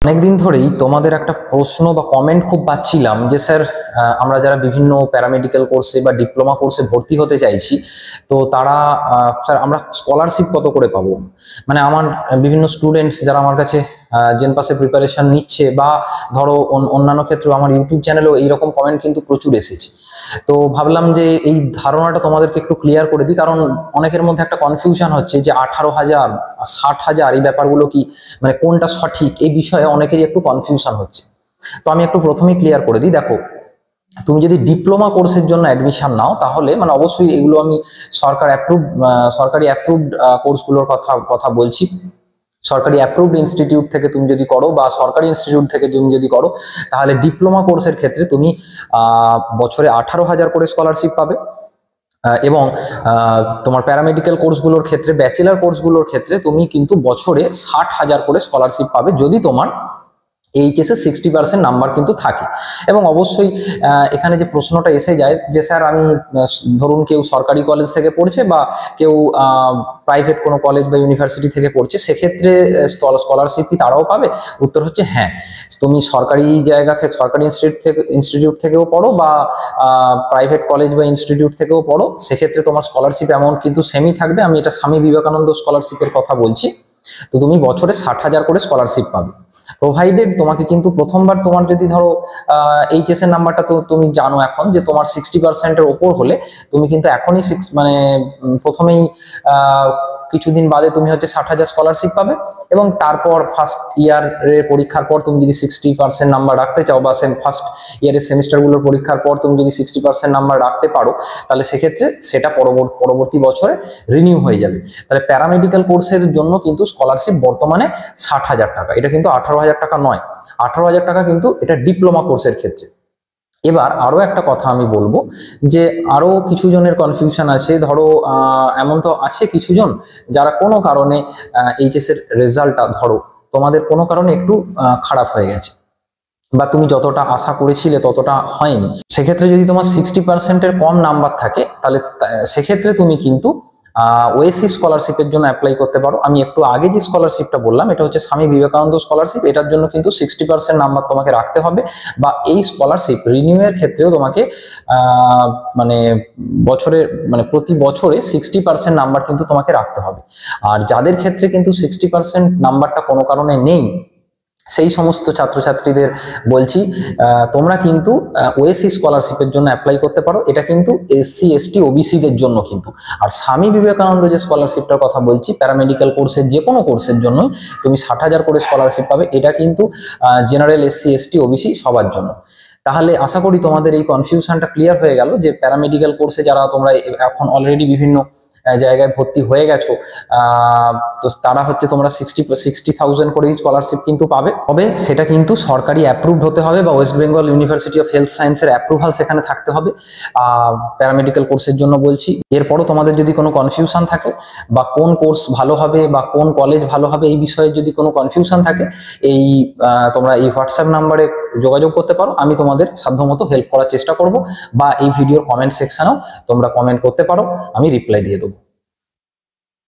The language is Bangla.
অনেকদিন ধরেই তোমাদের একটা প্রশ্ন বা কমেন্ট খুব পাচ্ছিলাম যে স্যার আমরা যারা বিভিন্ন প্যারামেডিক্যাল কোর্সে বা ডিপ্লোমা কোর্সে ভর্তি হতে চাইছি, তো তারা স্যার আমরা স্কলারশিপ কত করে পাবো। মানে আমার বিভিন্ন স্টুডেন্টস যারা আমার কাছে জেনপাসে প্রিপারেশন নিচ্ছে বা ধরো অন্যান্য ক্ষেত্রে আমার ইউটিউব চ্যানেলেও এইরকম কমেন্ট কিন্তু প্রচুর এসেছে। তো ভাবলাম যে এই ধারণাটা তোমাদেরকে একটু ক্লিয়ার করে দিই, কারণ অনেকের মধ্যে একটা কনফিউশন হচ্ছে যে 18,000 60,000 এই ব্যাপারগুলো কি, মানে কোনটা সঠিক, এই বিষয়ে অনেকেরই একটু কনফিউশন হচ্ছে। তো আমি একটু প্রথমেই ক্লিয়ার করে দিই। দেখো, তুমি যদি ডিপ্লোমা কোর্সের জন্য অ্যাডমিশন নাও, তাহলে মানে অবশ্যই এগুলো আমি সরকারি অ্যাপ্রুভড কোর্সগুলোর কথা বলছি। সরকারি অ্যাপ্রুভড ইনস্টিটিউট থেকে তুমি যদি করো বা সরকারি ইনস্টিটিউট থেকে তুমি যদি করো, তাহলে ডিপ্লোমা কোর্সের ক্ষেত্রে তুমি বছরে 18,000 করে স্কলারশিপ পাবে। এবং তোমার প্যারামেডিক্যাল কোর্সগুলোর ক্ষেত্রে, ব্যাচেলার কোর্সগুলোর ক্ষেত্রে তুমি কিন্তু বছরে 60,000 করে স্কলারশিপ পাবে, যদি তোমার এইচএসে 60% নাম্বার কিন্তু থাকে। এবং অবশ্যই এখানে যে প্রশ্নটা এসে যায় যে স্যার আমি ধরুন কেউ সরকারি কলেজ থেকে পড়ছে বা কেউ প্রাইভেট কোনো কলেজ বা ইউনিভার্সিটি থেকে পড়ছে, সেক্ষেত্রে স্কলারশিপ কি তারাও পাবে? উত্তর হচ্ছে হ্যাঁ। তুমি সরকারি জায়গা থেকে, সরকারি ইনস্টিটিউট থেকেও পড়ো বা প্রাইভেট কলেজ বা ইনস্টিটিউট থেকেও পড়ো, সেক্ষেত্রে তোমার স্কলারশিপ অ্যামাউন্ট কিন্তু সেমই থাকবে। আমি এটা স্বামী বিবেকানন্দ স্কলারশিপের কথা বলছি। তো তুমি বছরে 60,000 করে স্কলারশিপ পাবে, প্রোভাইডেড তোমাকে কিন্তু প্রথমবার তোমার যদি ধরো এইচএস এর নাম্বারটা তো তুমি জানো এখন যে তোমার 60%-এর ওপর হলে তুমি কিন্তু এখনই মানে প্রথমেই কিছুদিন বাদে তুমি হচ্ছে 60,000 স্কলারশিপ পাবে। এবং তারপর ফার্স্ট ইয়ারের পরীক্ষার পর তুমি যদি 60% নাম্বার রাখতে চাও বা ফার্স্ট ইয়ারের সেমিস্টারগুলোর পরীক্ষার পর তুমি যদি 60% নাম্বার রাখতে পারো, তাহলে সেক্ষেত্রে সেটা পরবর্তী বছরে রিনিউ হয়ে যাবে। তাহলে প্যারামেডিক্যাল কোর্সের জন্য কিন্তু স্কলারশিপ বর্তমানে 60,000 টাকা, এটা কিন্তু 18,000 টাকা নয়। 18,000 টাকা কিন্তু এটা ডিপ্লোমা কোর্সের ক্ষেত্রে। এবার আরো একটা কথা আমি বলবো যে আরো কিছু জনের কনফিউশন আছে। ধরো এমন তো আছে কিছু জন যারা কোনো কারণে এইচএস এর রেজাল্টটা ধরো তোমাদের কোনো কারণে একটু খারাপ হয়ে গেছে, বা তুমি যতটা আশা করেছিলে ততটা হয়নি। সেক্ষেত্রে যদি তোমার 60%-এর কম নাম্বার থাকে, তাহলে সেক্ষেত্রে তুমি কিন্তু ওএসসি স্কলারশিপের জন্য অ্যাপ্লাই করতে পারো। আমি একটু আগে যে স্কলারশিপটা বললাম, এটা হচ্ছে স্বামী বিবেকানন্দ স্কলারশিপ। এটার জন্য কিন্তু 60% নাম্বার তোমাকে রাখতে হবে, বা এই স্কলারশিপ রিনিউ এর ক্ষেত্রেও তোমাকে মানে প্রতি বছরে 60% নাম্বার কিন্তু তোমাকে রাখতে হবে। আর যাদের ক্ষেত্রে কিন্তু 60% নাম্বারটা কোনো কারণে নেই, সেই সমস্ত ছাত্রছাত্রীদের বলছি তোমরা কিন্তু ওএসসি স্কলারশিপের জন্য অ্যাপ্লাই করতে পারো। এটা কিন্তু এসসি এসটি ওবিসিদের জন্য কিন্তু। আর স্বামী বিবেকানন্দ যে স্কলারশিপটার কথা বলছি, প্যারামেডিক্যাল কোর্সের যে কোনো কোর্সের জন্য তুমি 60,000 করে স্কলারশিপ পাবে। এটা কিন্তু জেনারেল, এসসি এসটি ওবিসি সবার জন্য। তাহলে আশা করি তোমাদের এই কনফিউশনটা ক্লিয়ার হয়ে গেল যে প্যারামেডিক্যাল কোর্সে যারা তোমরা এখন অলরেডি বিভিন্ন জায়গায় ভর্তি হয়ে গেছো, তো তারা হচ্ছে তোমরা 60,000 করে স্কলারশিপ কিন্তু পাবে। তবে সেটা কিন্তু সরকারি অ্যাপ্রুভড হতে হবে বা West Bengal university of health সায়েন্সের অ্যাপ্রুভাল সেখানে থাকতে হবে প্যারামেডিক্যাল কোর্সের জন্য বলছি। এরপরও তোমাদের যদি কোনো কনফিউশন থাকে বা কোন কোর্স ভালো হবে বা কোন কলেজ ভালো হবে, এই বিষয়ে যদি কোনো কনফিউশন থাকে, তোমরা এই হোয়াটসঅ্যাপ নাম্বারে যোগাযোগ করতে পারো। আমি তোমাদের সাধ্যমতো হেল্প করার চেষ্টা করব, বা এই ভিডিওর কমেন্ট সেকশনেও তোমরা কমেন্ট করতে পারো, আমি রিপ্লাই দিয়ে দেবো।